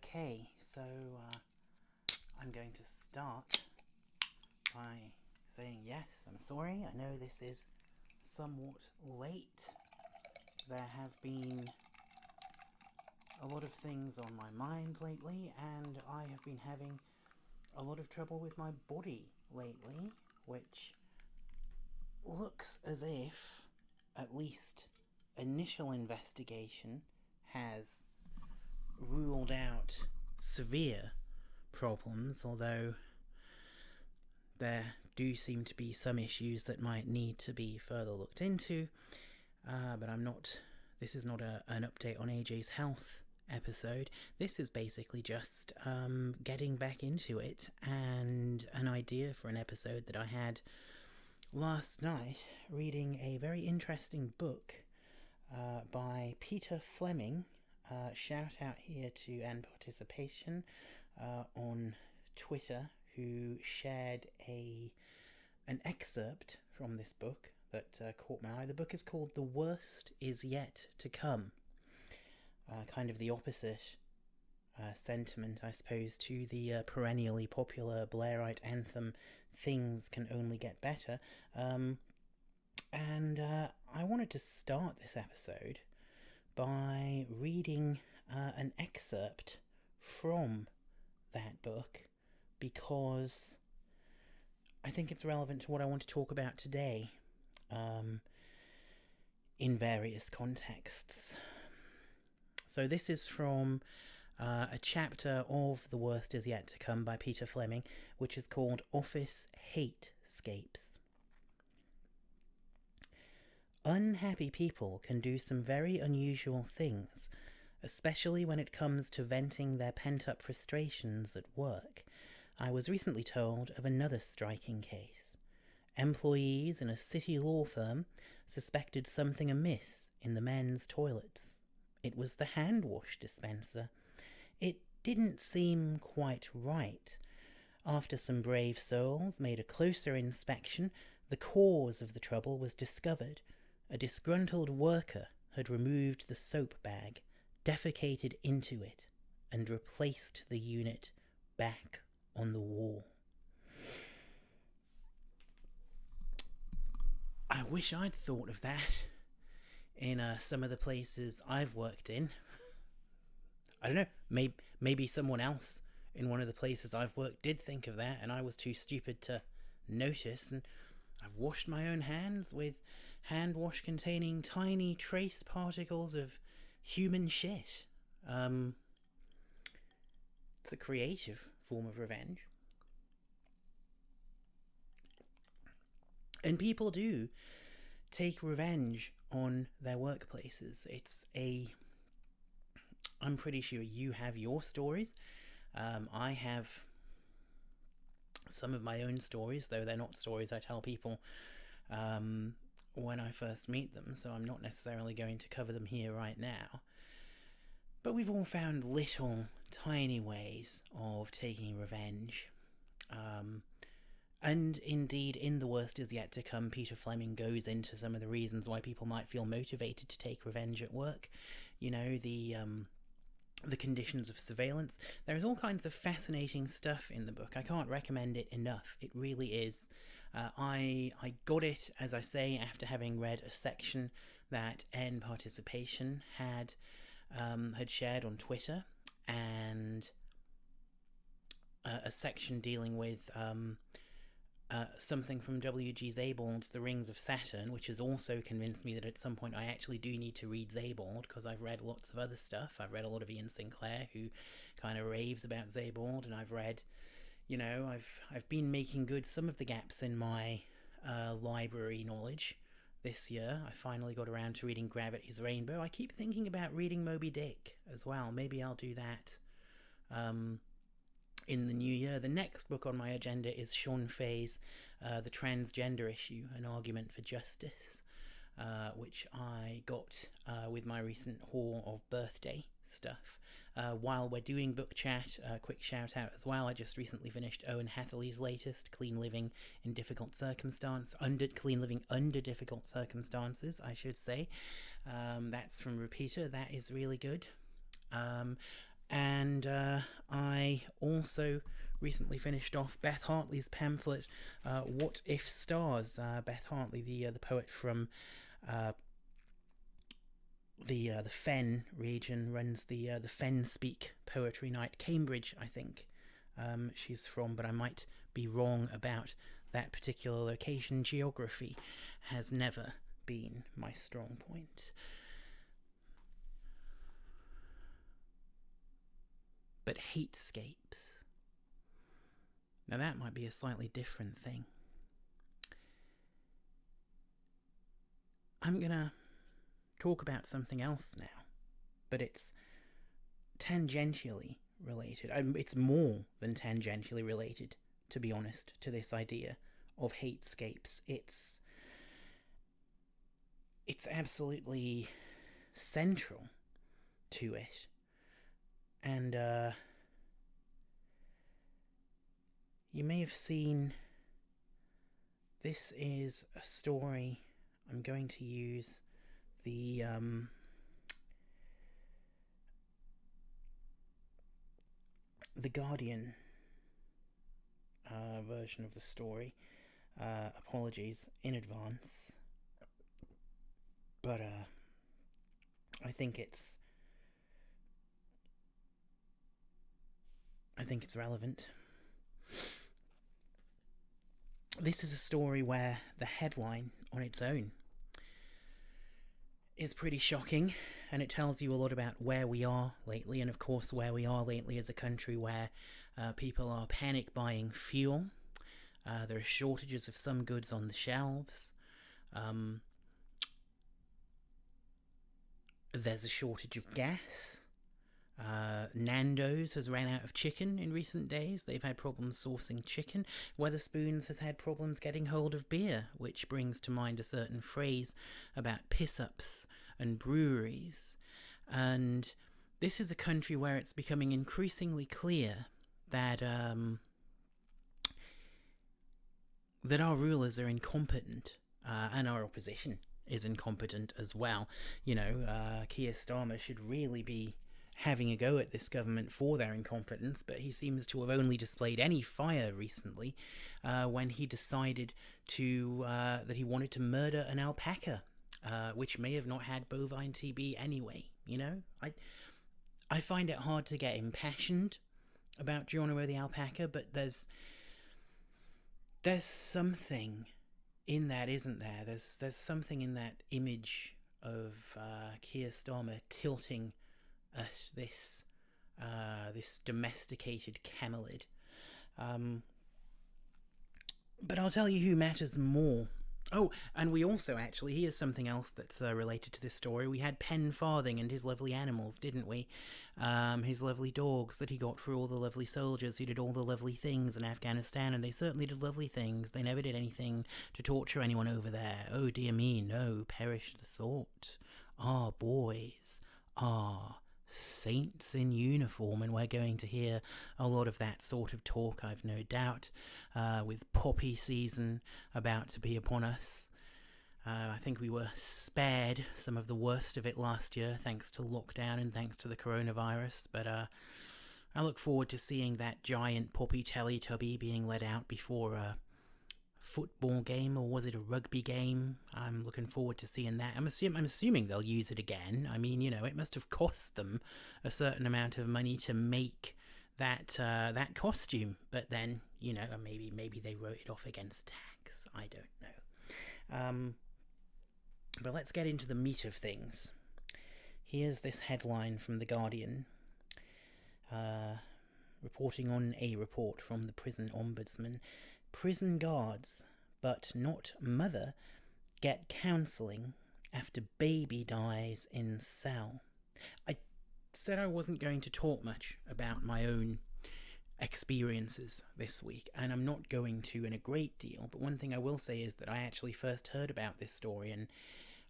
Okay, so I'm going to start by saying yes, I'm sorry. I know this is somewhat late. There have been a lot of things on my mind lately, and I have been having a lot of trouble with my body lately, which looks as if, at least initial investigation, has ruled out severe problems, although there do seem to be some issues that might need to be further looked into, but this is not an update on AJ's health episode. This is basically just getting back into it and an idea for an episode that I had last night, reading a very interesting book by Peter Fleming. Shout out here to End Participation on Twitter, who shared an excerpt from this book that caught my eye. The book is called The Worst Is Yet to Come. Kind of the opposite sentiment, I suppose, to the perennially popular Blairite anthem, Things Can Only Get Better. And I wanted to start this episode by reading an excerpt from that book, because I think it's relevant to what I want to talk about today, in various contexts. So this is from a chapter of The Worst Is Yet to Come by Peter Fleming, which is called Office Hatescapes. Unhappy people can do some very unusual things, especially when it comes to venting their pent-up frustrations at work. I was recently told of another striking case. Employees in a city law firm suspected something amiss in the men's toilets. It was the hand wash dispenser. It didn't seem quite right. After some brave souls made a closer inspection, the cause of the trouble was discovered. A disgruntled worker had removed the soap bag, defecated into it, and replaced the unit back on the wall. I wish I'd thought of that in some of the places I've worked in. I don't know, maybe someone else in one of the places I've worked did think of that, and I was too stupid to notice, and I've washed my own hands with hand wash containing tiny trace particles of human shit. It's a creative form of revenge. And people do take revenge on their workplaces. I'm pretty sure you have your stories. I have some of my own stories, though they're not stories I tell people when I first meet them, so I'm not necessarily going to cover them here right now. But we've all found little, tiny ways of taking revenge. And indeed, in The Worst Is Yet to Come, Peter Fleming goes into some of the reasons why people might feel motivated to take revenge at work. You know, the conditions of surveillance. There's all kinds of fascinating stuff in the book. I can't recommend it enough. It really is. I got it, as I say, after having read a section that End Participation had shared on Twitter, and a section dealing with something from W.G. Zabald's The Rings of Saturn, which has also convinced me that at some point I actually do need to read Zabald, because I've read lots of other stuff. I've read a lot of Ian Sinclair, who kind of raves about Zabald, and I've read, I've been making good some of the gaps in my library knowledge this year. I finally got around to reading Gravity's Rainbow. I keep thinking about reading Moby Dick as well. Maybe I'll do that in the new year. The next book on my agenda is Sean Fay's The Transgender Issue, An Argument for Justice, which I got with my recent haul of birthday stuff. While we're doing book chat, a quick shout out as well. I just recently finished Owen Hatherley's latest, Clean Living in Difficult Circumstances, Clean Living Under Difficult Circumstances, I should say. That's from Repeater. That is really good. And I also recently finished off Beth Hartley's pamphlet, What If Stars? Beth Hartley, the poet from the Fen region, runs the Fen Speak Poetry Night, Cambridge, I think. She's from, but I might be wrong about that particular location. Geography has never been my strong point. But Hatescapes, now that might be a slightly different thing. I'm gonna talk about something else now, but it's tangentially related. It's more than tangentially related, to be honest, to this idea of Hatescapes. It's absolutely central to it. And you may have seen, this is a story. I'm going to use the Guardian version of the story. Apologies in advance, but I think it's relevant. This is a story where the headline on its own is pretty shocking, and it tells you a lot about where we are lately, and of course where we are lately is a country where people are panic buying fuel. There are shortages of some goods on the shelves. There's a shortage of gas. Nando's has ran out of chicken in recent days. They've had problems sourcing chicken. Wetherspoons has had problems getting hold of beer, which brings to mind a certain phrase about piss-ups and breweries. And this is a country where it's becoming increasingly clear that that our rulers are incompetent, and our opposition is incompetent as well. You know, Keir Starmer should really be having a go at this government for their incompetence, but he seems to have only displayed any fire recently when he decided to that he wanted to murder an alpaca, which may have not had bovine TB anyway. You know, I find it hard to get impassioned about Geronimo the alpaca, but there's something in that, isn't there? There's something in that image of Keir Starmer tilting at this domesticated camelid. But I'll tell you who matters more. Oh, and we also actually, here's something else that's related to this story. We had Pen Farthing and his lovely animals, didn't we? His lovely dogs that he got for all the lovely soldiers who did all the lovely things in Afghanistan, and they certainly did lovely things. They never did anything to torture anyone over there. Oh dear me, no, perish the thought. Ah, boys, saints in uniform, and we're going to hear a lot of that sort of talk, I've no doubt, with poppy season about to be upon us. I think we were spared some of the worst of it last year thanks to lockdown and thanks to the coronavirus, but I look forward to seeing that giant poppy Teletubby being let out before a football game, or was it a rugby game? I'm looking forward to seeing that. I'm assuming they'll use it again. I mean, you know, it must have cost them a certain amount of money to make that costume, but then, you know, maybe they wrote it off against tax. I don't know. But let's get into the meat of things. Here's this headline from The Guardian, reporting on a report from the prison ombudsman. Prison guards, but not mother, get counselling after baby dies in cell. I said I wasn't going to talk much about my own experiences this week, and I'm not going to in a great deal, but one thing I will say is that I actually first heard about this story, and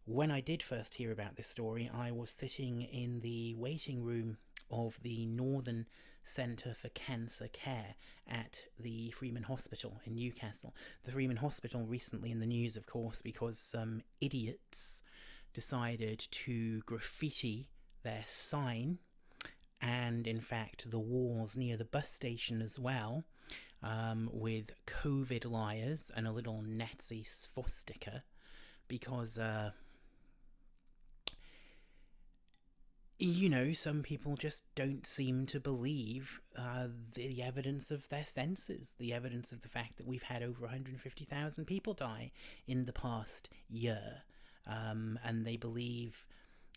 when I did first hear about this story, I was sitting in the waiting room of the Northern Centre for Cancer Care at the Freeman Hospital in Newcastle. The Freeman Hospital recently in the news, of course, because some idiots decided to graffiti their sign and in fact the walls near the bus station as well, with COVID liars and a little Nazi swastika, because some people just don't seem to believe the evidence of their senses, the evidence of the fact that we've had over 150,000 people die in the past year. And they believe,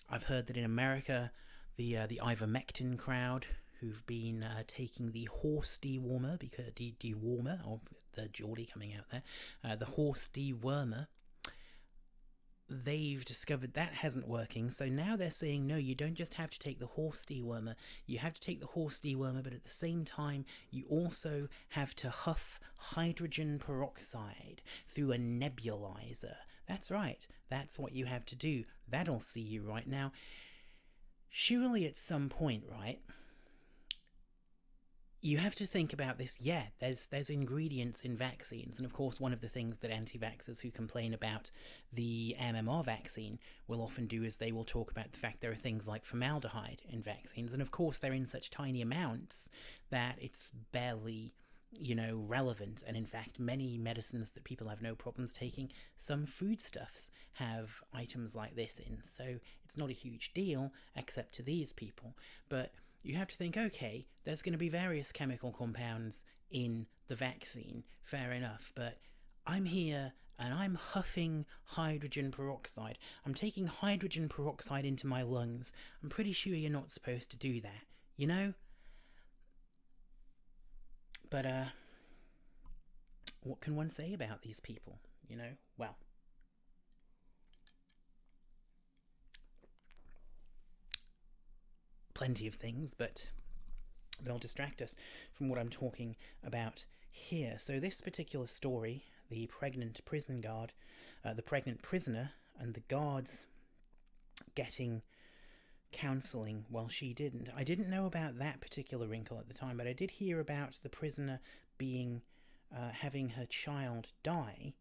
I've heard that in America, the ivermectin crowd, who've been taking the horse dewormer, because dewormer, or the Geordie coming out there, the horse dewormer, they've discovered that hasn't working, so now they're saying, no, you don't just have to take the horse dewormer, you have to take the horse dewormer, but at the same time you also have to huff hydrogen peroxide through a nebulizer. That's right, that's what you have to do. That'll see you right. Now, surely at some point, right, you have to think about this. Yeah, there's ingredients in vaccines, and of course one of the things that anti-vaxxers who complain about the MMR vaccine will often do is they will talk about the fact there are things like formaldehyde in vaccines, and of course they're in such tiny amounts that it's barely, relevant. And in fact, many medicines that people have no problems taking, some foodstuffs have items like this in, so it's not a huge deal except to these people. But you have to think, okay, there's going to be various chemical compounds in the vaccine, fair enough, but I'm here and I'm huffing hydrogen peroxide. I'm taking hydrogen peroxide into my lungs. I'm pretty sure you're not supposed to do that, But, what can one say about these people, Well, plenty of things, but they'll distract us from what I'm talking about here. So this particular story, the pregnant prison guard, the pregnant prisoner, and the guards getting counselling while she didn't. I didn't know about that particular wrinkle at the time, but I did hear about the prisoner being having her child die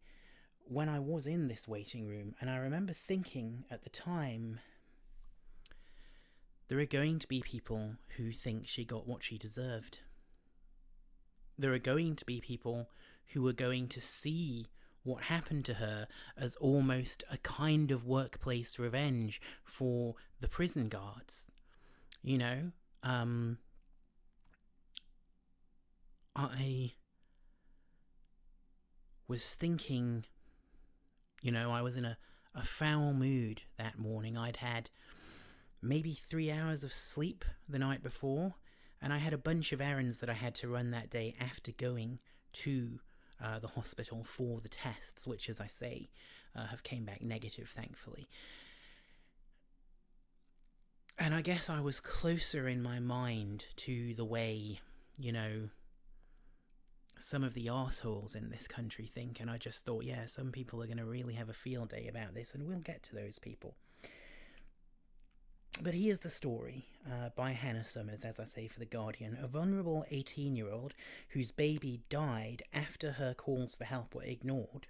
when I was in this waiting room, and I remember thinking at the time, there are going to be people who think she got what she deserved. There are going to be people who are going to see what happened to her as almost a kind of workplace revenge for the prison guards. I was thinking, I was in a foul mood that morning. I'd had maybe 3 hours of sleep the night before, and I had a bunch of errands that I had to run that day after going to the hospital for the tests, which, as I say, have came back negative, thankfully. And I guess I was closer in my mind to the way, some of the arseholes in this country think, and I just thought, yeah, some people are going to really have a field day about this, and we'll get to those people. But here's the story by Hannah Summers, as I say, for The Guardian. A vulnerable 18-year-old whose baby died after her calls for help were ignored,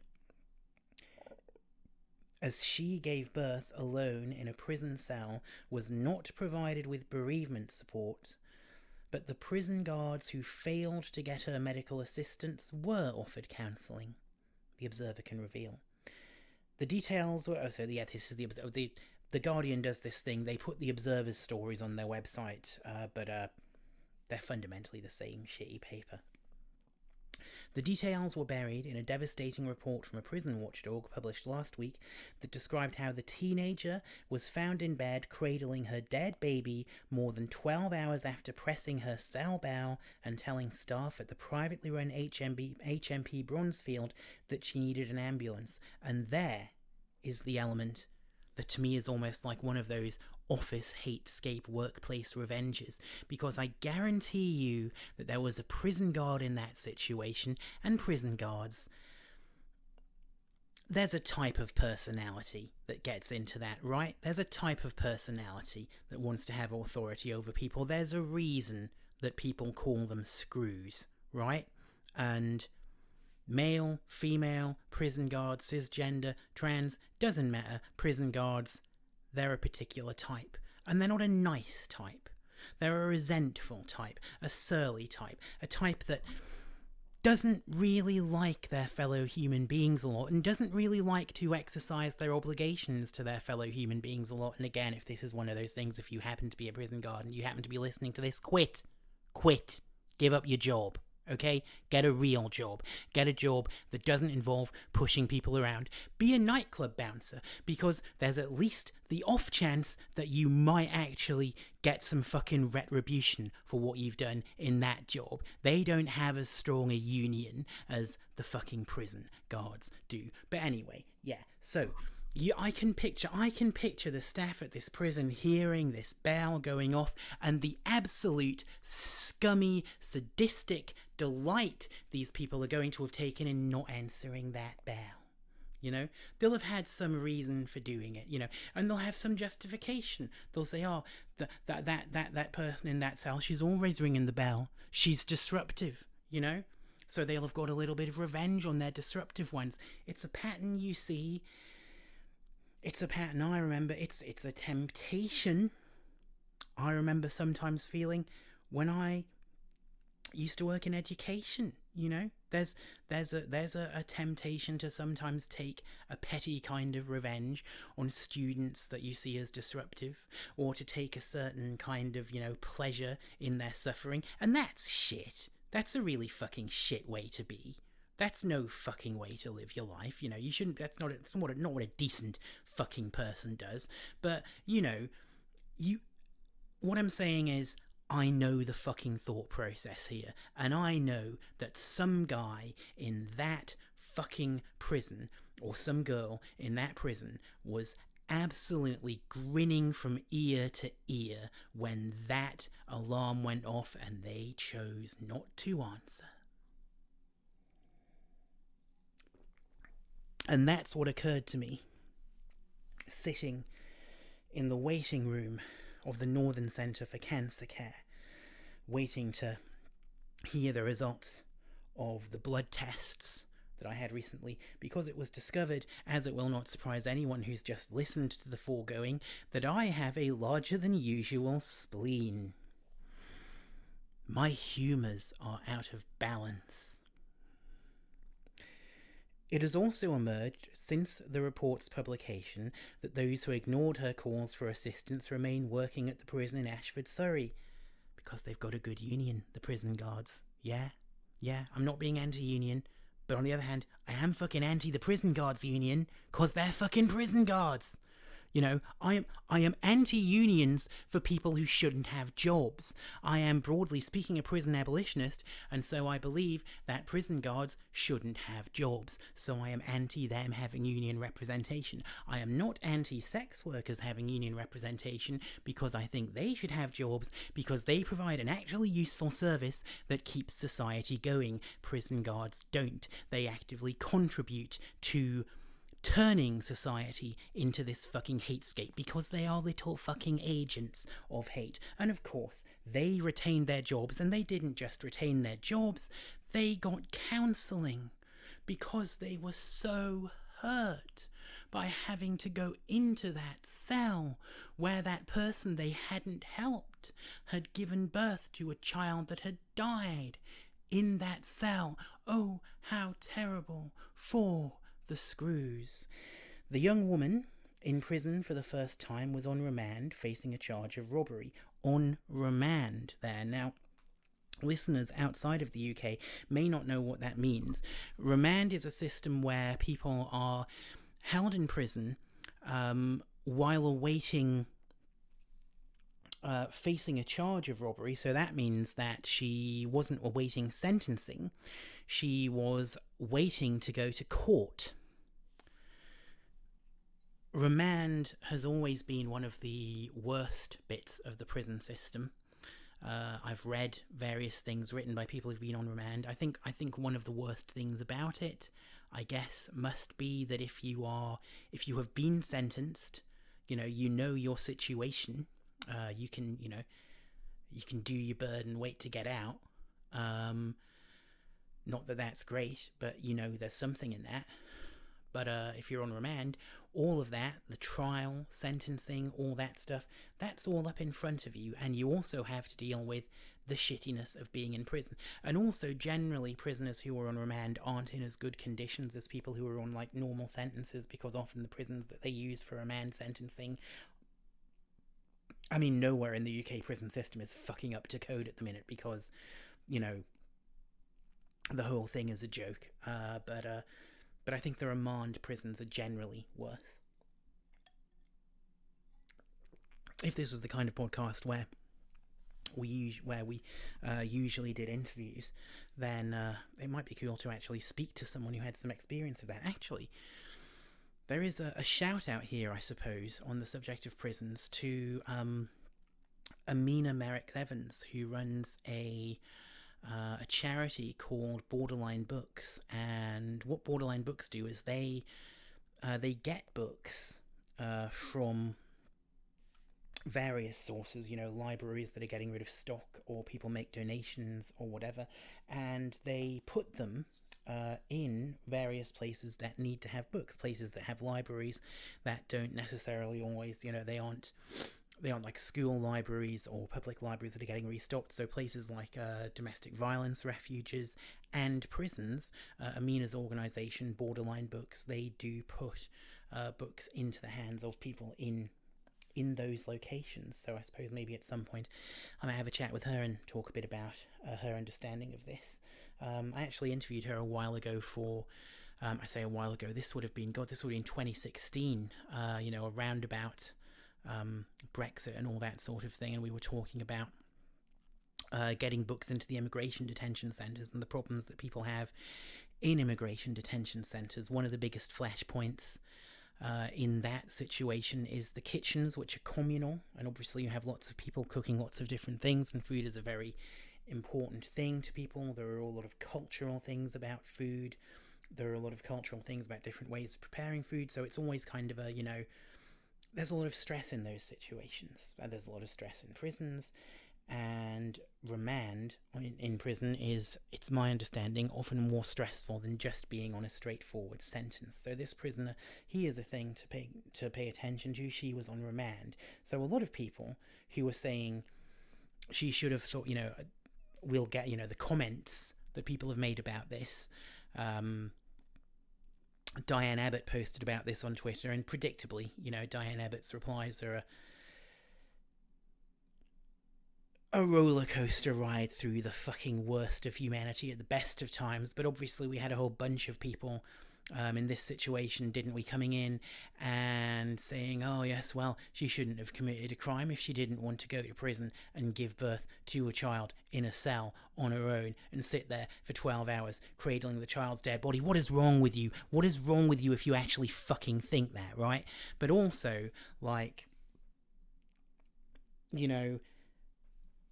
as she gave birth alone in a prison cell, was not provided with bereavement support, but the prison guards who failed to get her medical assistance were offered counselling, The Observer can reveal. The details were... this is The Guardian does this thing. They put the Observer's stories on their website, but they're fundamentally the same shitty paper. The details were buried in a devastating report from a prison watchdog published last week that described how the teenager was found in bed cradling her dead baby more than 12 hours after pressing her cell bell and telling staff at the privately run HMP Bronzefield that she needed an ambulance. And there is the element that to me is almost like one of those office hatescape workplace revenges, because I guarantee you that there was a prison guard in that situation, and prison guards, there's a type of personality that gets into that, right? There's a type of personality that wants to have authority over people. There's a reason that people call them screws, right? And male, female, prison guard, cisgender, trans, doesn't matter. Prison guards, they're a particular type. And they're not a nice type. They're a resentful type, a surly type, a type that doesn't really like their fellow human beings a lot and doesn't really like to exercise their obligations to their fellow human beings a lot. And again, if this is one of those things, if you happen to be a prison guard and you happen to be listening to this, quit. Give up your job. Okay? Get a real job. Get a job that doesn't involve pushing people around. Be a nightclub bouncer, because there's at least the off chance that you might actually get some fucking retribution for what you've done in that job. They don't have as strong a union as the fucking prison guards do. But anyway, yeah, so I can picture the staff at this prison hearing this bell going off and the absolute scummy, sadistic delight these people are going to have taken in not answering that bell. You know, they'll have had some reason for doing it, you know, and they'll have some justification. They'll say, oh, that person in that cell, she's always ringing the bell. She's disruptive, you know. So they'll have got a little bit of revenge on their disruptive ones. It's a pattern you see. It's a pattern I remember. It's a temptation I remember sometimes feeling when I used to work in education. You know, there's a temptation to sometimes take a petty kind of revenge on students that you see as disruptive, or to take a certain kind of, you know, pleasure in their suffering, and that's shit. That's a really fucking shit way to be. That's no fucking way to live your life. You know, you shouldn't. That's not what a decent fucking person does. But you know, what I'm saying is, I know the fucking thought process here, and I know that some guy in that fucking prison, or some girl in that prison, was absolutely grinning from ear to ear when that alarm went off and they chose not to answer. And that's what occurred to me, sitting in the waiting room of the Northern Centre for Cancer Care, waiting to hear the results of the blood tests that I had recently, because it was discovered, as it will not surprise anyone who's just listened to the foregoing, that I have a larger than usual spleen. My humours are out of balance. It has also emerged since the report's publication that those who ignored her calls for assistance remain working at the prison in Ashford, Surrey, because they've got a good union, the prison guards. Yeah, I'm not being anti-union, but on the other hand, I am fucking anti the prison guards union, because they're fucking prison guards. You know, I am anti-unions for people who shouldn't have jobs. I am, broadly speaking, a prison abolitionist, and so I believe that prison guards shouldn't have jobs. So I am anti them having union representation. I am not anti-sex workers having union representation, because I think they should have jobs, because they provide an actually useful service that keeps society going. Prison guards don't. They actively contribute to turning society into this fucking hatescape, because they are little fucking agents of hate. And of course, they retained their jobs, and they didn't just retain their jobs, they got counselling, because they were so hurt by having to go into that cell where that person they hadn't helped had given birth to a child that had died in that cell. Oh, how terrible for the screws. The young woman in prison for the first time was on remand, facing a charge of robbery. On remand there. Now, listeners outside of the UK may not know what that means. Remand is a system where people are held in prison while awaiting facing a charge of robbery. So that means that she wasn't awaiting sentencing, she was waiting to go to court. Remand has always been one of the worst bits of the prison system. I've read various things written by people who've been on remand. I think one of the worst things about it, I guess, must be that if you have been sentenced, you know your situation. You can do your bird and wait to get out. Not that that's great, but there's something in that. But if you're on remand, all of that, the trial, sentencing, all that stuff, that's all up in front of you, and you also have to deal with the shittiness of being in prison. And also, generally, prisoners who are on remand aren't in as good conditions as people who are on, like, normal sentences, because often the prisons that they use for remand sentencing, I mean, nowhere in the UK prison system is fucking up to code at the minute, because, you know, the whole thing is a joke. But I think the remand prisons are generally worse. If this was the kind of podcast where we usually did interviews, then it might be cool to actually speak to someone who had some experience of that. Actually, there is a shout out here, I suppose, on the subject of prisons to Amina Merrick Evans, who runs a charity called Borderline Books. And what Borderline Books do is they get books from various sources, you know, libraries that are getting rid of stock, or people make donations or whatever, and they put them in various places that need to have books, places that have libraries that don't necessarily always, you know, they aren't like school libraries or public libraries that are getting restocked. So places like domestic violence refuges and prisons. Amina's organisation, Borderline Books, they do put books into the hands of people in those locations. So I suppose maybe at some point I might have a chat with her and talk a bit about her understanding of this. I actually interviewed her a while ago for, I say a while ago, this would have been 2016, you know, around about Brexit and all that sort of thing, and we were talking about getting books into the immigration detention centres and the problems that people have in immigration detention centres. One of the biggest flashpoints in that situation is the kitchens, which are communal, and obviously you have lots of people cooking lots of different things, and food is a very important thing to people. There are a lot of cultural things about food. There are a lot of cultural things about different ways of preparing food, so it's always kind of a, you know, there's a lot of stress in those situations. There's a lot of stress in prisons, and remand in prison is, it's my understanding, often more stressful than just being on a straightforward sentence. So this prisoner, he is a thing to pay attention to. She was on remand. So a lot of people who were saying she should have thought, you know, we'll get, you know, the comments that people have made about this. Diane Abbott posted about this on Twitter, and predictably, you know, Diane Abbott's replies are a roller coaster ride through the fucking worst of humanity at the best of times. But obviously we had a whole bunch of people in this situation, didn't we, coming in and saying, oh yes, well, she shouldn't have committed a crime if she didn't want to go to prison and give birth to a child in a cell on her own and sit there for 12 hours cradling the child's dead body. What is wrong with you? What is wrong with you if you actually fucking think that, right? But also, like, you know,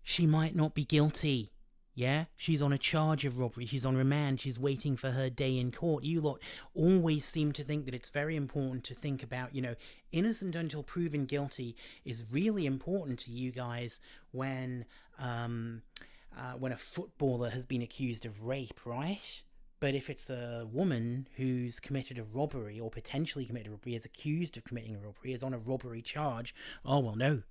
she might not be guilty. Yeah, she's on a charge of robbery. She's on remand. She's waiting for her day in court. You lot always seem to think that it's very important to think about, you know, innocent until proven guilty is really important to you guys when a footballer has been accused of rape, right? But if it's a woman who's committed a robbery, or potentially committed a robbery, is accused of committing a robbery, is on a robbery charge, oh well, no,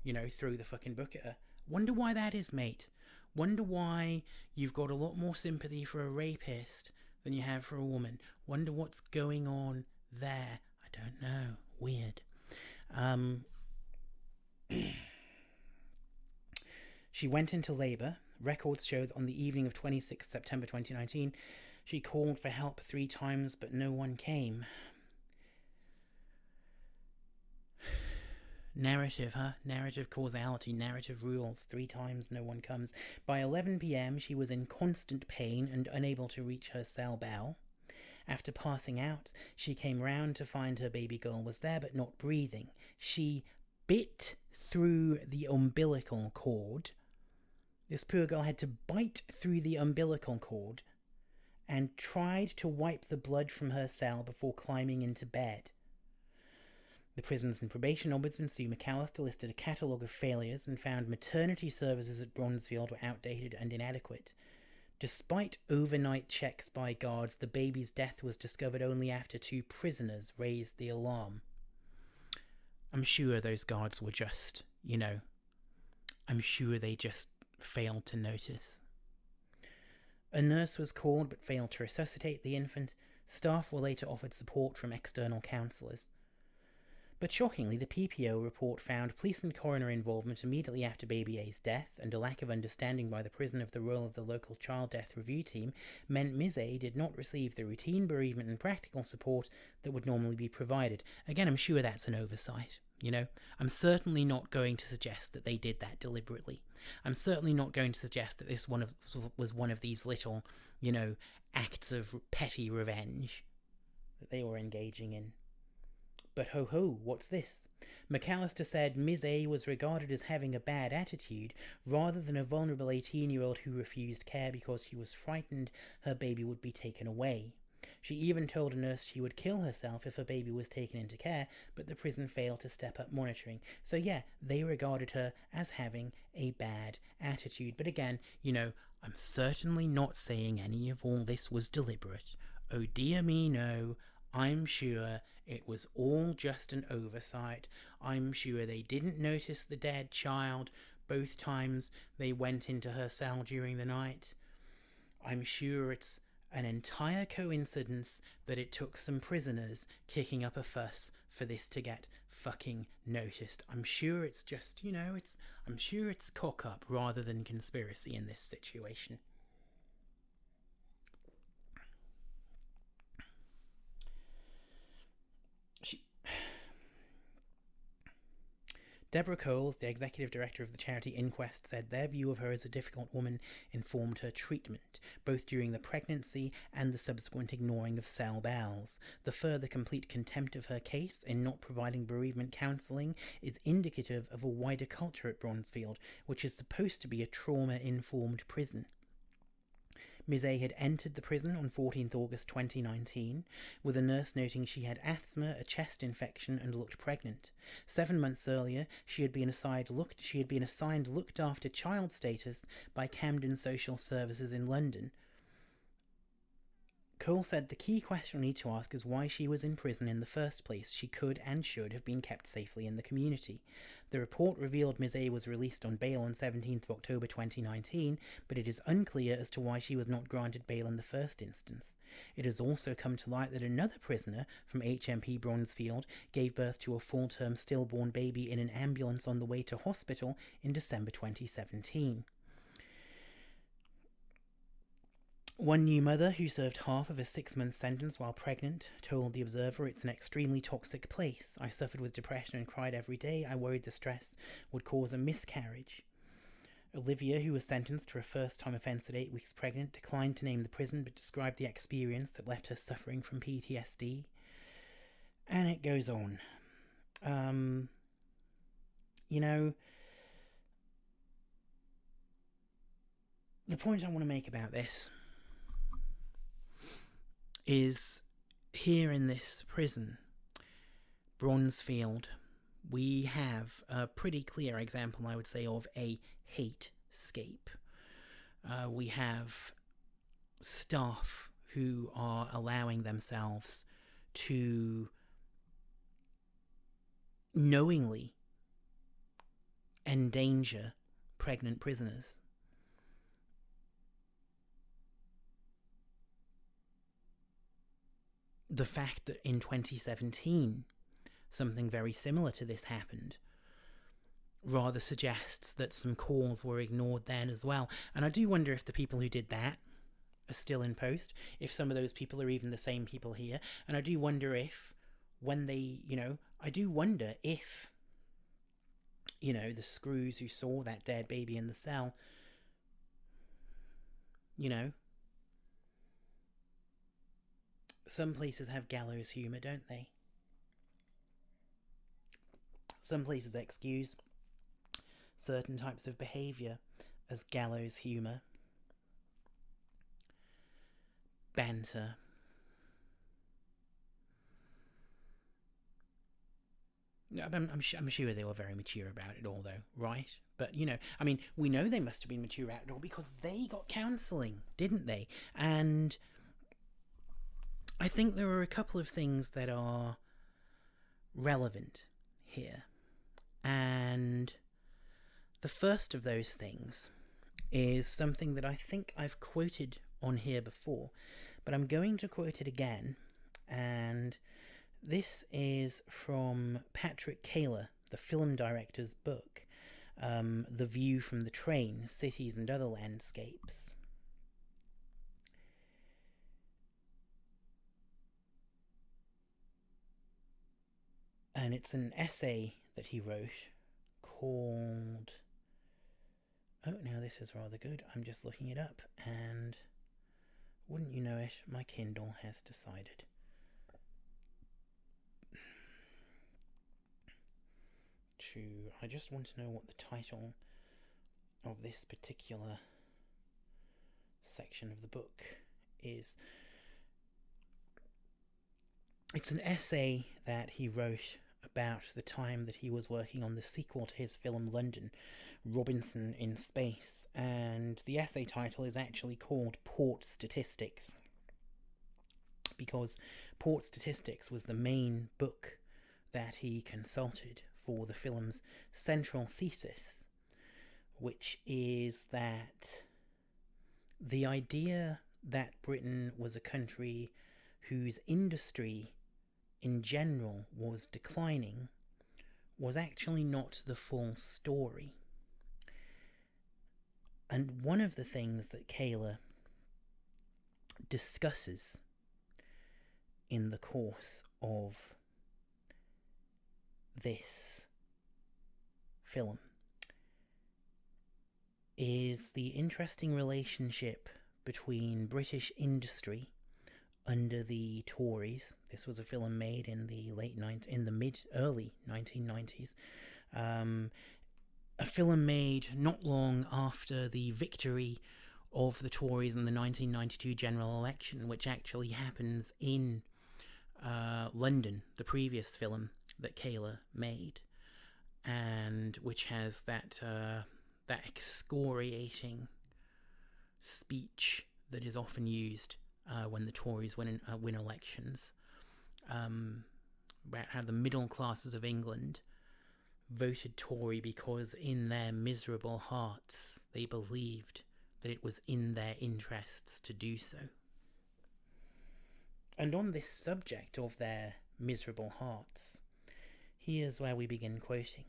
you know, throw the fucking book at her. Wonder why that is, mate. Wonder why you've got a lot more sympathy for a rapist than you have for a woman. Wonder what's going on there. I don't know. Weird. She went into labour. Records show that on the evening of 26 September 2019, she called for help 3 times, but no one came. Narrative, huh? Narrative causality, narrative rules. 3 times, no one comes. By 11 p.m, she was in constant pain and unable to reach her cell bell. After passing out, she came round to find her baby girl was there, but not breathing. She bit through the umbilical cord. This poor girl had to bite through the umbilical cord and tried to wipe the blood from her cell before climbing into bed. The Prisons and Probation Ombudsman Sue McAllister listed a catalogue of failures and found maternity services at Bronzefield were outdated and inadequate. Despite overnight checks by guards, the baby's death was discovered only after 2 prisoners raised the alarm. I'm sure those guards were just, I'm sure they just failed to notice. A nurse was called but failed to resuscitate the infant. Staff were later offered support from external counsellors. But shockingly, the PPO report found police and coroner involvement immediately after baby A's death, and a lack of understanding by the prison of the role of the local child death review team meant Ms. A did not receive the routine bereavement and practical support that would normally be provided. Again, I'm sure that's an oversight. I'm certainly not going to suggest that they did that deliberately. I'm certainly not going to suggest that this was one of these little, acts of petty revenge that they were engaging in. But ho-ho, what's this? McAllister said Ms. A was regarded as having a bad attitude rather than a vulnerable 18-year-old who refused care because she was frightened her baby would be taken away. She even told a nurse she would kill herself if her baby was taken into care, but the prison failed to step up monitoring. So yeah, they regarded her as having a bad attitude. But again, I'm certainly not saying any of all this was deliberate. Oh dear me, no. I'm sure it was all just an oversight. I'm sure they didn't notice the dead child both times they went into her cell during the night. I'm sure it's an entire coincidence that it took some prisoners kicking up a fuss for this to get fucking noticed. I'm sure it's just, I'm sure it's cock up rather than conspiracy in this situation. Deborah Coles, the executive director of the charity Inquest, said their view of her as a difficult woman informed her treatment, both during the pregnancy and the subsequent ignoring of cell bowels. The further complete contempt of her case in not providing bereavement counselling is indicative of a wider culture at Bronzefield, which is supposed to be a trauma-informed prison. Ms. A had entered the prison on 14th August 2019, with a nurse noting she had asthma, a chest infection, and looked pregnant. 7 months earlier, she had been assigned looked after child status by Camden Social Services in London. Cole said the key question we need to ask is why she was in prison in the first place. She could and should have been kept safely in the community. The report revealed Ms. A was released on bail on 17th of October 2019, but it is unclear as to why she was not granted bail in the first instance. It has also come to light that another prisoner from HMP Bronzefield gave birth to a full-term stillborn baby in an ambulance on the way to hospital in December 2017. One new mother, who served half of a 6-month sentence while pregnant, told The Observer it's an extremely toxic place. I suffered with depression and cried every day. I worried the stress would cause a miscarriage. Olivia, who was sentenced for a first-time offence at 8 weeks pregnant, declined to name the prison but described the experience that left her suffering from PTSD. And it goes on. The point I want to make about this is here in this prison, Bronzefield, we have a pretty clear example, I would say, of a hatescape. We have staff who are allowing themselves to knowingly endanger pregnant prisoners. The fact that in 2017 something very similar to this happened rather suggests that some calls were ignored then as well. And I do wonder if the people who did that are still in post, if some of those people are even the same people here. And I do wonder if when they, I do wonder if, the screws who saw that dead baby in the cell, some places have gallows humour, don't they? Some places excuse certain types of behaviour as gallows humour. Banter. I'm sure they were very mature about it all, though, right? But, you know, I mean, we know they must have been mature about it all because they got counselling, didn't they? And I think there are a couple of things that are relevant here. And the first of those things is something that I think I've quoted on here before, but I'm going to quote it again. And this is from Patrick Kaler, the film director's book, The View from the Train, Cities and Other Landscapes. And it's an essay that he wrote called... Oh, now this is rather good. I'm just looking it up, and wouldn't you know it, my Kindle has decided. I just want to know what the title of this particular section of the book is. It's an essay that he wrote about the time that he was working on the sequel to his film London, Robinson in Space, and the essay title is actually called Port Statistics, because Port Statistics was the main book that he consulted for the film's central thesis, which is that the idea that Britain was a country whose industry in general was declining was actually not the full story. And one of the things that Kaler discusses in the course of this film is the interesting relationship between British industry under the Tories. This was a film made in the early 1990s. A film made not long after the victory of the Tories in the 1992 general election, which actually happens in London, the previous film that Kaler made, and which has that excoriating speech that is often used when the Tories win elections, about how the middle classes of England voted Tory because in their miserable hearts they believed that it was in their interests to do so. And on this subject of their miserable hearts, here's where we begin quoting.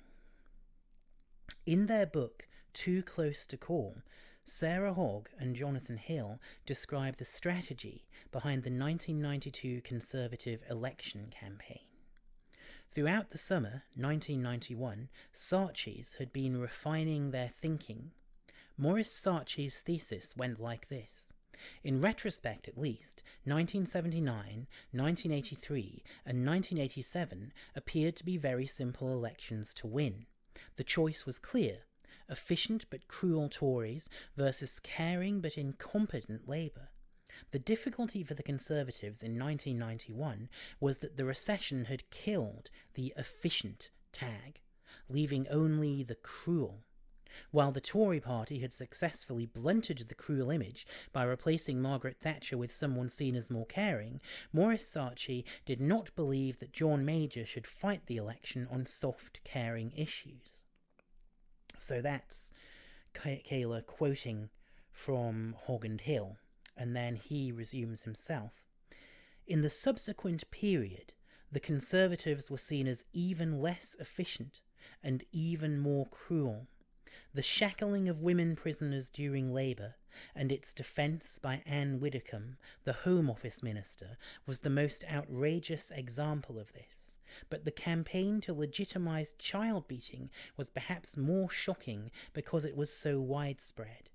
In their book, Too Close to Call, Sarah Hogg and Jonathan Hill describe the strategy behind the 1992 Conservative election campaign. Throughout the summer 1991, Saatchi's had been refining their thinking. Maurice Saatchi's thesis went like this. In retrospect, at least, 1979, 1983, and 1987 appeared to be very simple elections to win. The choice was clear. Efficient but cruel Tories versus caring but incompetent Labour. The difficulty for the Conservatives in 1991 was that the recession had killed the efficient tag, leaving only the cruel. While the Tory party had successfully blunted the cruel image by replacing Margaret Thatcher with someone seen as more caring, Maurice Saatchi did not believe that John Major should fight the election on soft, caring issues. So that's Kaler quoting from Hogg and Hill, and then he resumes himself. In the subsequent period, the Conservatives were seen as even less efficient and even more cruel. The shackling of women prisoners during Labour and its defence by Anne Widdecombe, the Home Office Minister, was the most outrageous example of this. But the campaign to legitimise child beating was perhaps more shocking because it was so widespread.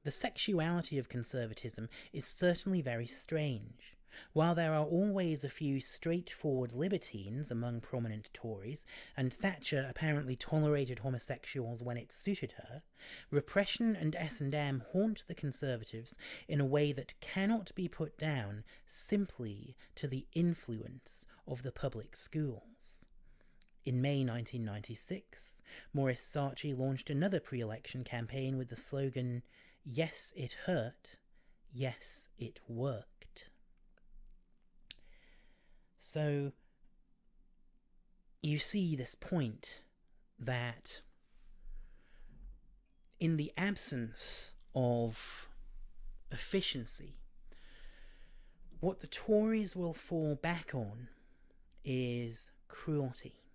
The sexuality of conservatism is certainly very strange. While there are always a few straightforward libertines among prominent Tories, and Thatcher apparently tolerated homosexuals when it suited her, repression and S&M haunt the Conservatives in a way that cannot be put down simply to the influence of the public schools. In May 1996, Morris Saatchi launched another pre-election campaign with the slogan, "Yes, it hurt. Yes, it worked." So you see this point that in the absence of efficiency, what the Tories will fall back on is cruelty.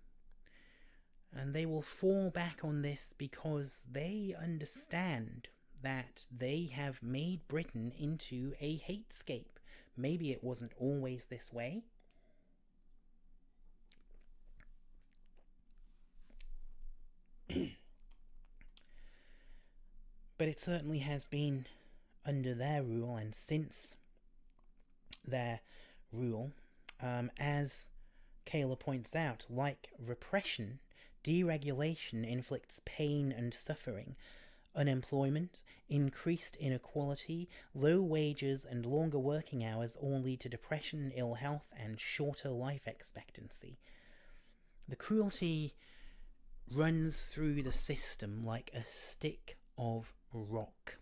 And they will fall back on this because they understand that they have made Britain into a hatescape. Maybe it wasn't always this way. But it certainly has been under their rule, and since their rule, as Kayla points out, like repression, deregulation inflicts pain and suffering. Unemployment, increased inequality, low wages, and longer working hours all lead to depression, ill health, and shorter life expectancy. The cruelty runs through the system like a stick of rock.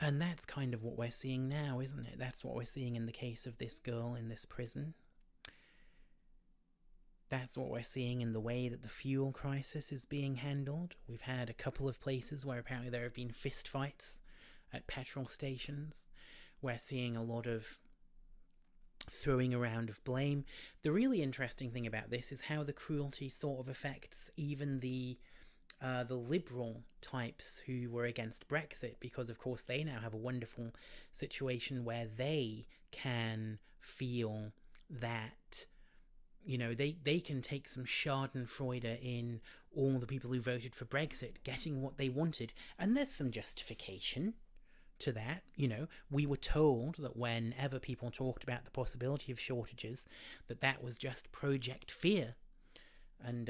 And that's kind of what we're seeing now, isn't it? That's what we're seeing in the case of this girl in this prison. That's what we're seeing in the way that the fuel crisis is being handled. We've had a couple of places where apparently there have been fistfights at petrol stations. We're seeing a lot of throwing around of blame. The really interesting thing about this is how the cruelty sort of affects even the liberal types who were against Brexit, because of course they now have a wonderful situation where they can feel that, you know, they can take some schadenfreude in all the people who voted for Brexit getting what they wanted, and there's some justification to that. You know, we were told that whenever people talked about the possibility of shortages, that was just Project Fear, and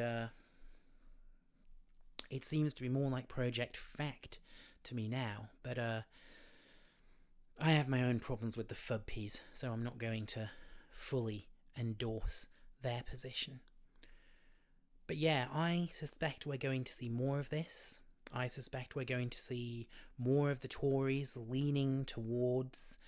it seems to be more like Project Fact to me now. But I have my own problems with the FUBPs, so I'm not going to fully endorse their position. But yeah, I suspect we're going to see more of this. I suspect we're going to see more of the Tories leaning towards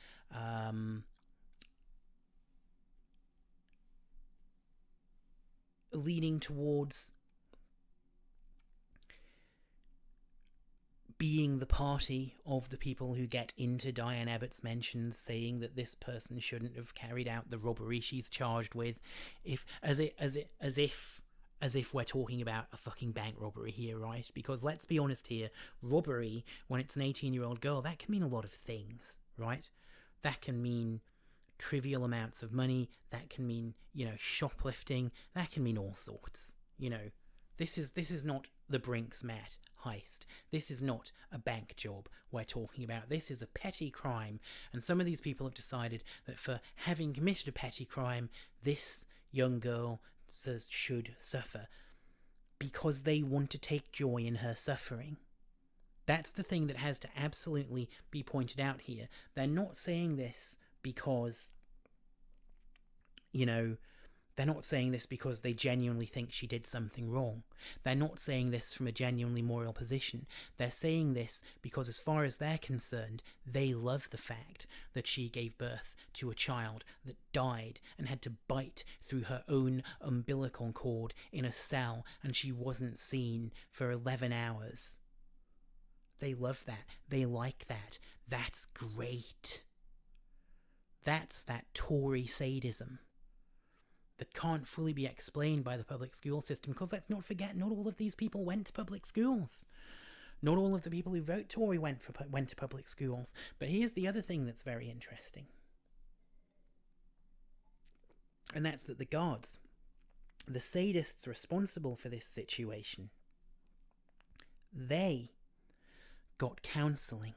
being the party of the people who get into Diane Abbott's mentions, saying that this person shouldn't have carried out the robbery she's charged with, as if we're talking about a fucking bank robbery here, right? Because let's be honest here, robbery, when it's an 18-year-old girl, that can mean a lot of things, right? That can mean trivial amounts of money, that can mean, you know, shoplifting, that can mean all sorts. You know, this is not the Brinks-Mat heist. This is not a bank job we're talking about. This is a petty crime, and some of these people have decided that for having committed a petty crime, this young girl should suffer because they want to take joy in her suffering. That's the thing that has to absolutely be pointed out here. They're not saying this because, you know, they're not saying this because they genuinely think she did something wrong. They're not saying this from a genuinely moral position. They're saying this because, as far as they're concerned, they love the fact that she gave birth to a child that died and had to bite through her own umbilical cord in a cell, and she wasn't seen for 11 hours. They love that. They like that. That's great. That's that Tory sadism that can't fully be explained by the public school system, because let's not forget, not all of these people went to public schools. Not all of the people who vote Tory went to public schools. But here's the other thing that's very interesting. And that's that the guards, the sadists responsible for this situation, they got counselling.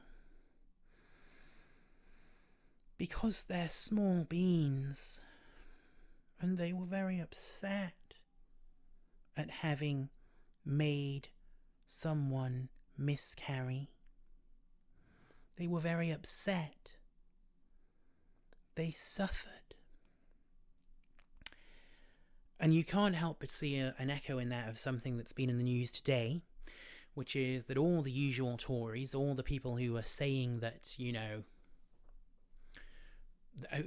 Because they're small beans, and they were very upset at having made someone miscarry. They were very upset they suffered. And you can't help but see an echo in that of something that's been in the news today, which is that all the usual Tories, all the people who are saying that, you know,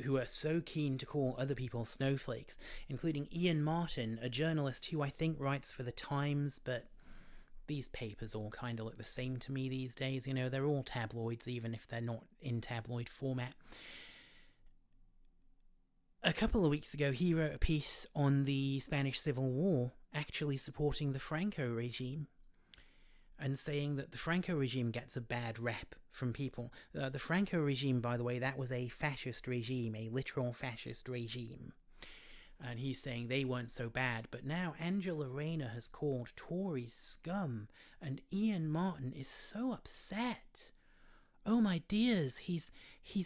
who are so keen to call other people snowflakes, including Ian Martin, a journalist who I think writes for The Times, but these papers all kind of look the same to me these days. You know, they're all tabloids, even if they're not in tabloid format. A couple of weeks ago, he wrote a piece on the Spanish Civil War, actually supporting the Franco regime, and saying that the Franco regime gets a bad rep from people. The Franco regime, by the way, that was a fascist regime, a literal fascist regime. And he's saying they weren't so bad. But now Angela Rayner has called Tories scum, and Ian Martin is so upset. Oh my dears, he's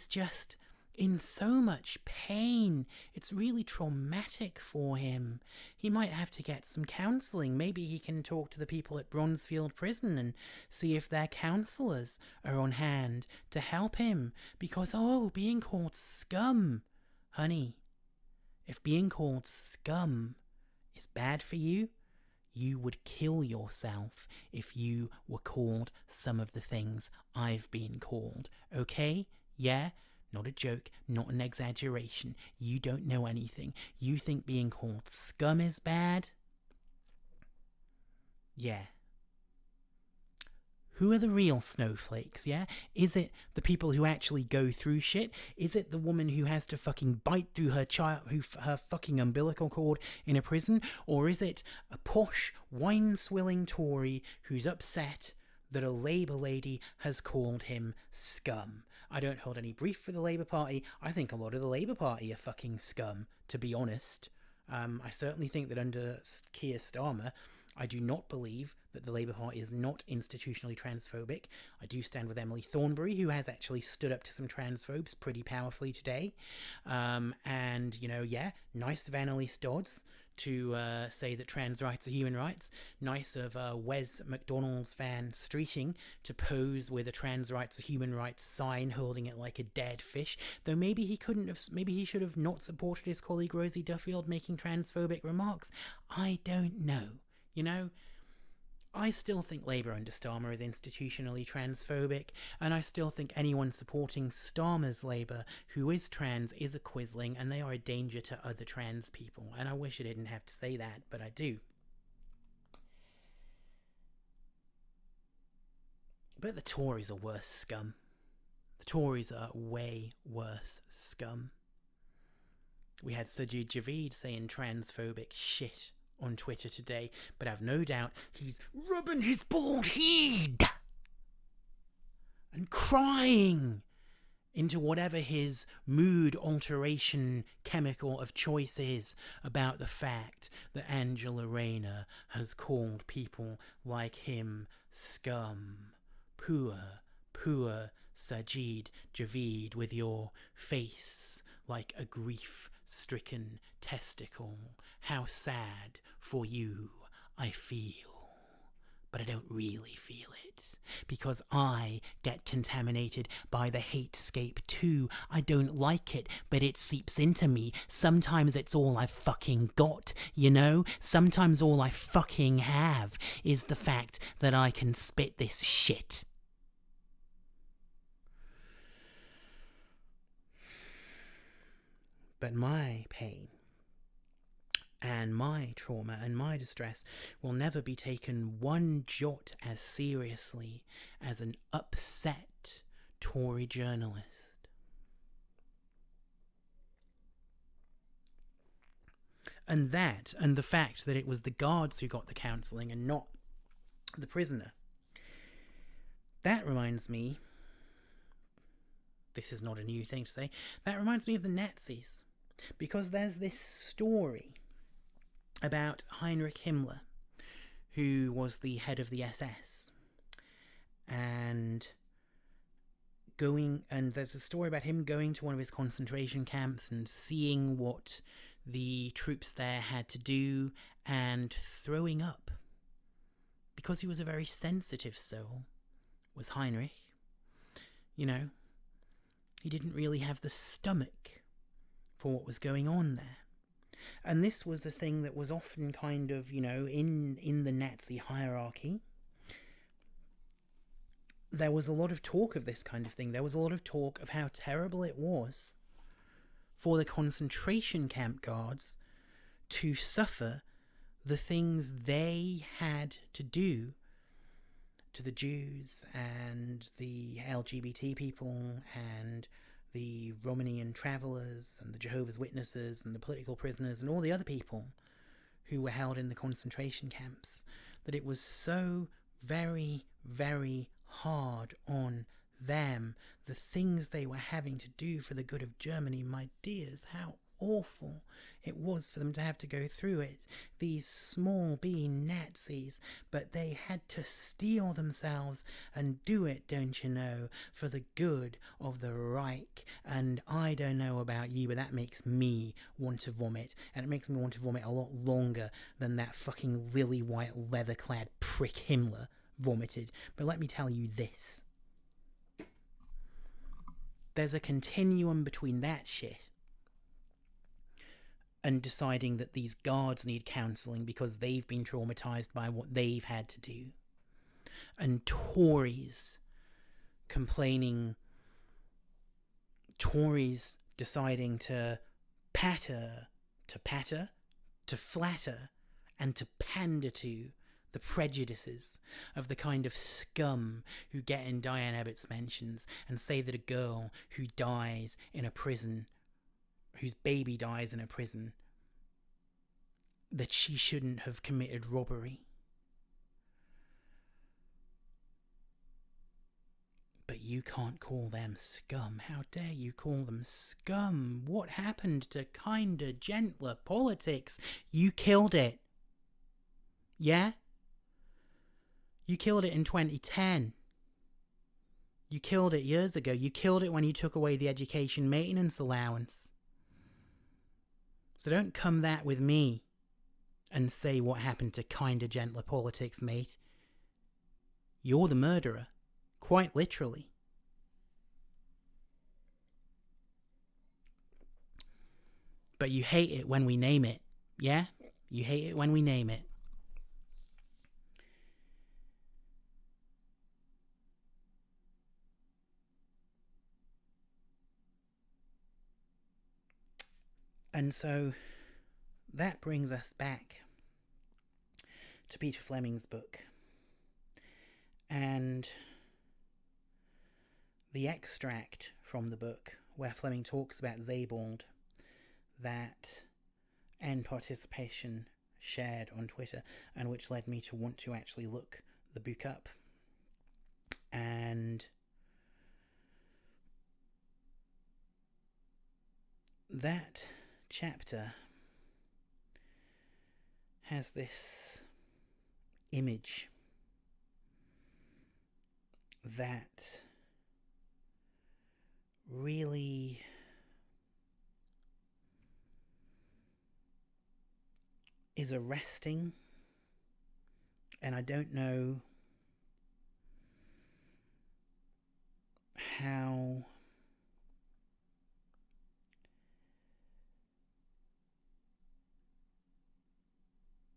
just in so much pain. It's really traumatic for him. He might have to get some counselling. Maybe he can talk to the people at Bronzefield Prison and see if their counsellors are on hand to help him. Because, being called scum, honey, if being called scum is bad for you, you would kill yourself if you were called some of the things I've been called. Okay? Yeah? Not a joke, not an exaggeration. You don't know anything. You think being called scum is bad? Yeah. Who are the real snowflakes, yeah? Is it the people who actually go through shit? Is it the woman who has to fucking bite through her fucking umbilical cord in a prison? Or is it a posh, wine-swilling Tory who's upset that a Labour lady has called him scum? I don't hold any brief for the Labour Party. I think a lot of the Labour Party are fucking scum, to be honest. I certainly think that under Keir Starmer, I do not believe that the Labour Party is not institutionally transphobic. I do stand with Emily Thornberry, who has actually stood up to some transphobes pretty powerfully today. And, you know, yeah, nice of Annalise Dodds to say that trans rights are human rights. Nice of Wes McDonald's fan Streeting to pose with a trans rights are human rights sign, holding it like a dead fish. Though maybe he should have not supported his colleague Rosie Duffield making transphobic remarks. I don't know. You know, I still think Labour under Starmer is institutionally transphobic, and I still think anyone supporting Starmer's Labour who is trans is a quisling, and they are a danger to other trans people. And I wish I didn't have to say that, but I do. But the Tories are worse scum. The Tories are way worse scum. We had Sajid Javid saying transphobic shit on Twitter today, but I've no doubt he's rubbing his bald head and crying into whatever his mood alteration chemical of choice is about the fact that Angela Rayner has called people like him scum. Poor Sajid Javid, with your face like a grief-stricken testicle. How sad for you I feel. But I don't really feel it, because I get contaminated by the hatescape too. I don't like it, but it seeps into me. Sometimes it's all I've fucking got, you know? Sometimes all I fucking have is the fact that I can spit this shit. But my pain and my trauma and my distress will never be taken one jot as seriously as an upset Tory journalist. And the fact that it was the guards who got the counselling and not the prisoner. That reminds me, this is not a new thing to say, that reminds me of the Nazis. Because there's this story about Heinrich Himmler, who was the head of the SS, and there's a story about him going to one of his concentration camps and seeing what the troops there had to do and throwing up. Because he was a very sensitive soul, was Heinrich. You know, he didn't really have the stomach for what was going on there. And this was a thing that was often kind of, in the Nazi hierarchy. There was a lot of talk of this kind of thing. There was a lot of talk of how terrible it was for the concentration camp guards to suffer the things they had to do to the Jews and the LGBT people and the Romanian travellers and the Jehovah's Witnesses and the political prisoners and all the other people who were held in the concentration camps, that it was so very, very hard on them, the things they were having to do for the good of Germany. My dears, how awful it was for them to have to go through it. These small bean Nazis, but they had to steel themselves and do it, don't you know, for the good of the Reich. And I don't know about you, but that makes me want to vomit, and it makes me want to vomit a lot longer than that fucking lily white leather-clad prick Himmler vomited. But let me tell you this. There's a continuum between that shit and deciding that these guards need counselling because they've been traumatised by what they've had to do. And Tories complaining, Tories deciding to patter, to flatter, and to pander to the prejudices of the kind of scum who get in Diane Abbott's mentions and say that a girl who dies in a prison, whose baby dies in a prison, that she shouldn't have committed robbery. But you can't call them scum. How dare you call them scum? What happened to kinder, gentler politics? You killed it. Yeah? You killed it in 2010. You killed it years ago. You killed it when you took away the education maintenance allowance. So don't come that with me and say what happened to kinder, gentler politics, mate. You're the murderer. Quite literally. But you hate it when we name it. Yeah? You hate it when we name it. And so that brings us back to Peter Fleming's book and the extract from the book where Fleming talks about Zabald that N Participation shared on Twitter, and which led me to want to actually look the book up. And that chapter has this image that really is arresting, and I don't know how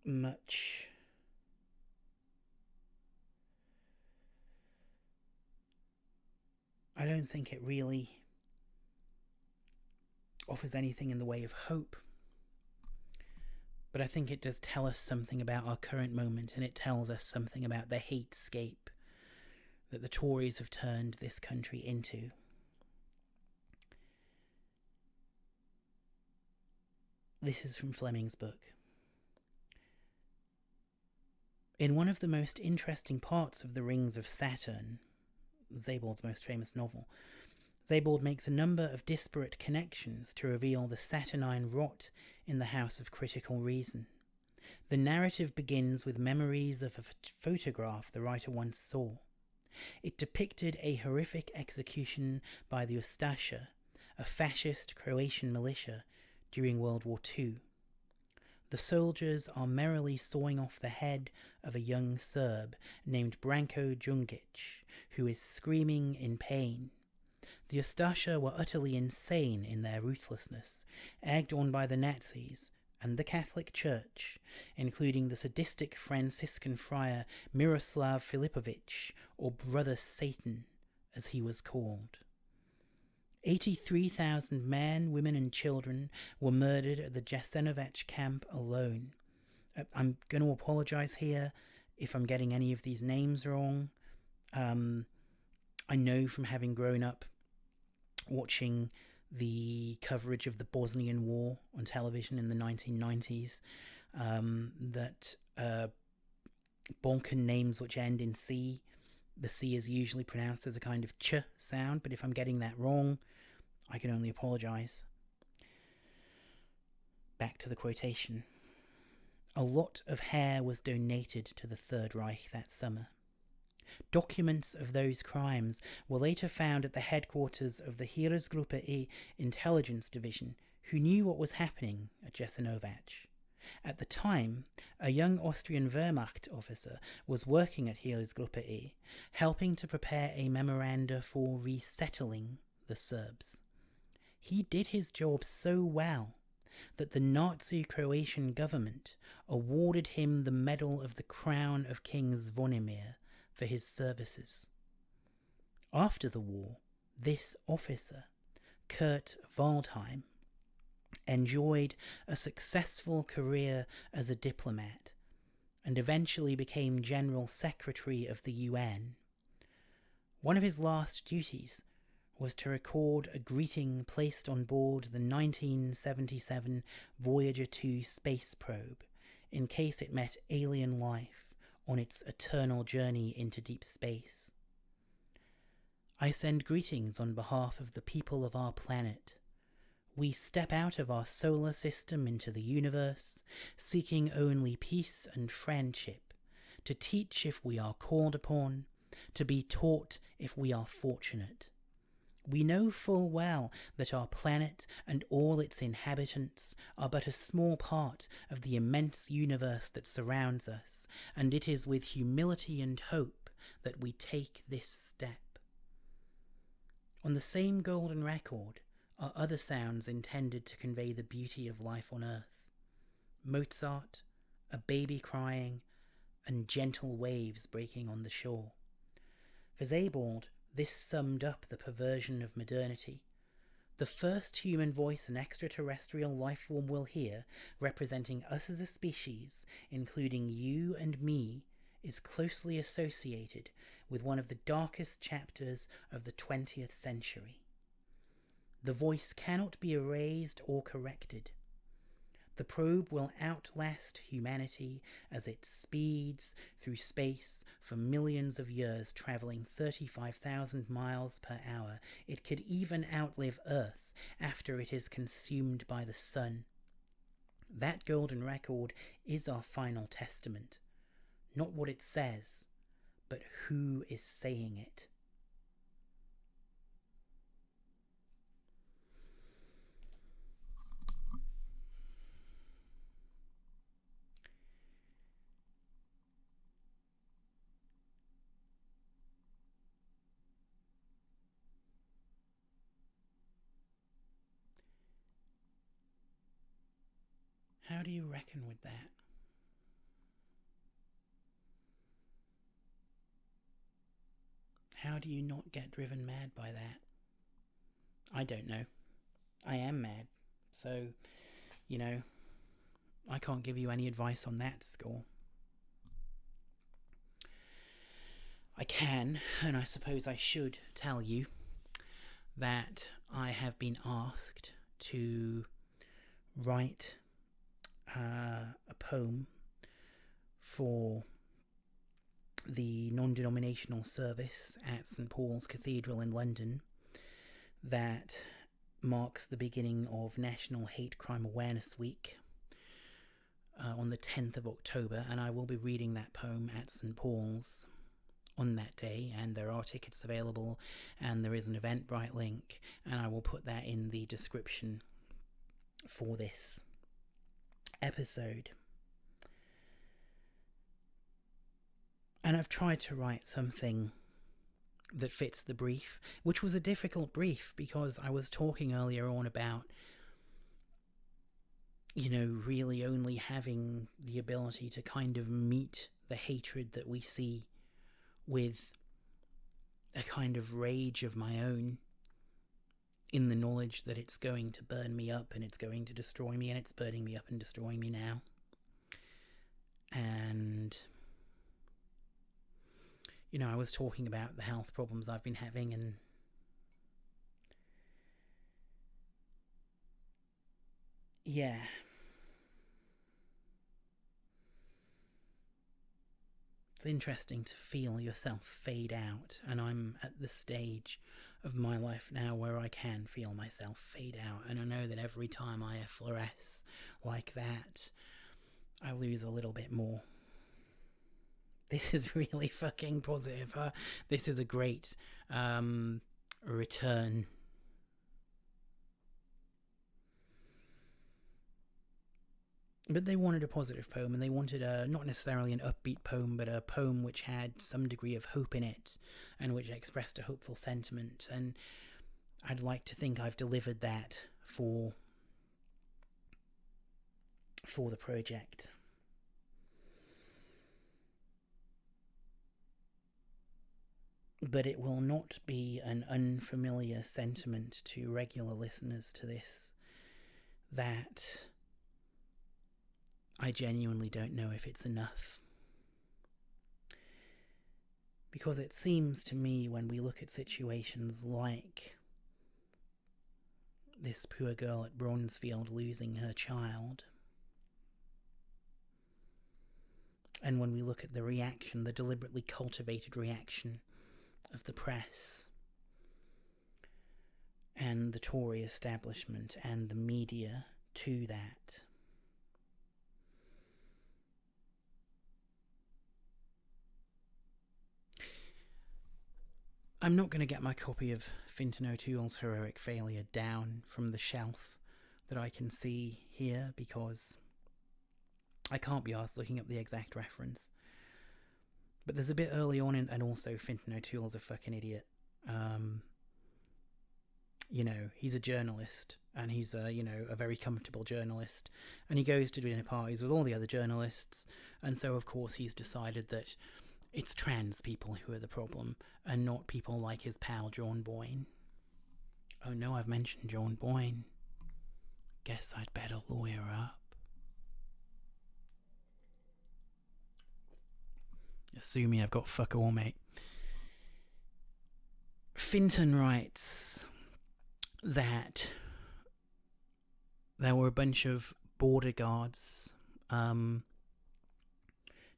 much I don't think it really offers anything in the way of hope. But I think it does tell us something about our current moment, and it tells us something about the hatescape that the Tories have turned this country into. This is from Fleming's book. In one of the most interesting parts of The Rings of Saturn, Zabald's most famous novel, Zabald makes a number of disparate connections to reveal the saturnine rot in the House of Critical Reason. The narrative begins with memories of a photograph the writer once saw. It depicted a horrific execution by the Ustasha, a fascist Croatian militia, during World War II. The soldiers are merrily sawing off the head of a young Serb named Branko Jungic, who is screaming in pain. The Ustasha were utterly insane in their ruthlessness, egged on by the Nazis and the Catholic Church, including the sadistic Franciscan friar Miroslav Filipovich, or Brother Satan, as he was called. 83,000 men, women and children were murdered at the Jasenovac camp alone. I'm going to apologise here if I'm getting any of these names wrong. I know from having grown up watching the coverage of the Bosnian War on television in the 1990s that Balkan names which end in C, the C is usually pronounced as a kind of ch sound, but if I'm getting that wrong, I can only apologise. Back to the quotation. A lot of hair was donated to the Third Reich that summer. Documents of those crimes were later found at the headquarters of the Heeresgruppe E intelligence division, who knew what was happening at Jasenovac. At the time, a young Austrian Wehrmacht officer was working at Heeresgruppe E, helping to prepare a memoranda for resettling the Serbs. He did his job so well that the Nazi Croatian government awarded him the Medal of the Crown of King Zvonimir for his services. After the war, this officer, Kurt Waldheim, enjoyed a successful career as a diplomat and eventually became General Secretary of the UN. One of his last duties was to record a greeting placed on board the 1977 Voyager 2 space probe in case it met alien life on its eternal journey into deep space. I send greetings on behalf of the people of our planet. We step out of our solar system into the universe, seeking only peace and friendship, to teach if we are called upon, to be taught if we are fortunate. We know full well that our planet and all its inhabitants are but a small part of the immense universe that surrounds us, and it is with humility and hope that we take this step. On the same golden record are other sounds intended to convey the beauty of life on earth. Mozart, a baby crying, and gentle waves breaking on the shore. For Sebald, this summed up the perversion of modernity. The first human voice an extraterrestrial life form will hear, representing us as a species, including you and me, is closely associated with one of the darkest chapters of the 20th century. The voice cannot be erased or corrected. The probe will outlast humanity as it speeds through space for millions of years, travelling 35,000 miles per hour. It could even outlive Earth after it is consumed by the sun. That golden record is our final testament. Not what it says, but who is saying it. How do you reckon with that? How do you not get driven mad by that? I don't know. I am mad. So, I can't give you any advice on that score. I can, and I suppose I should tell you that I have been asked to write a poem for the non-denominational service at St. Paul's Cathedral in London that marks the beginning of National Hate Crime Awareness Week on the 10th of October, and I will be reading that poem at St. Paul's on that day, and there are tickets available, and there is an Eventbrite link, and I will put that in the description for this episode. And I've tried to write something that fits the brief, which was a difficult brief because I was talking earlier on about, you know, really only having the ability to kind of meet the hatred that we see with a kind of rage of my own, in the knowledge that it's going to burn me up and it's going to destroy me, and it's burning me up and destroying me now. And, you know, I was talking about the health problems I've been having, and yeah. It's interesting to feel yourself fade out, and I'm at the stage of my life now where I can feel myself fade out, and I know that every time I effloresce like that, I lose a little bit more. This is really fucking positive, huh? This is a great return. But they wanted a positive poem, and they wanted not necessarily an upbeat poem, but a poem which had some degree of hope in it, and which expressed a hopeful sentiment. And I'd like to think I've delivered that for the project. But it will not be an unfamiliar sentiment to regular listeners to this, that I genuinely don't know if it's enough. Because it seems to me, when we look at situations like this poor girl at Bronzefield losing her child, and when we look at the reaction, the deliberately cultivated reaction of the press and the Tory establishment and the media to that, I'm not going to get my copy of Fintan O'Toole's Heroic Failure down from the shelf that I can see here, because I can't be arsed looking up the exact reference. But there's a bit early on, and also Fintan O'Toole's a fucking idiot. You know, he's a journalist, and he's a very comfortable journalist, and he goes to dinner parties with all the other journalists, and so of course he's decided that it's trans people who are the problem, and not people like his pal John Boyne. Oh no, I've mentioned John Boyne. Guess I'd better lawyer up. Assuming I've got fuck all, mate. Fintan writes that there were a bunch of border guards, no,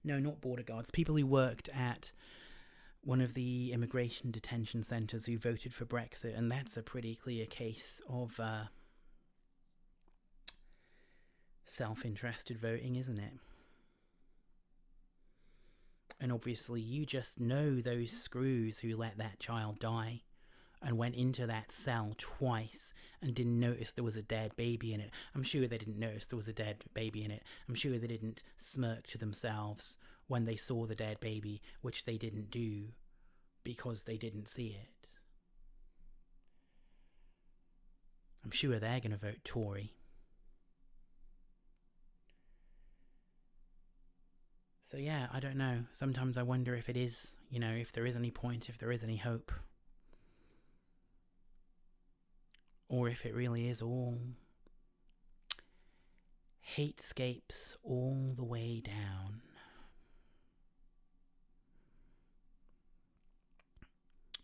not border guards, people who worked at one of the immigration detention centres who voted for Brexit, and that's a pretty clear case of self-interested voting, isn't it? And obviously you just know those screws who let that child die and went into that cell twice and didn't notice there was a dead baby in it. I'm sure they didn't notice there was a dead baby in it. I'm sure they didn't smirk to themselves when they saw the dead baby, which they didn't do because they didn't see it. I'm sure they're going to vote Tory. So yeah, I don't know. Sometimes I wonder if it is, if there is any point, if there is any hope. Or if it really is all Hatescapes all the way down.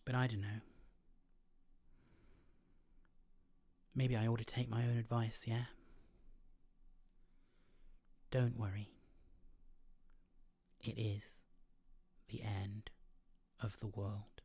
But I don't know. Maybe I ought to take my own advice, yeah? Don't worry. It is the end of the world.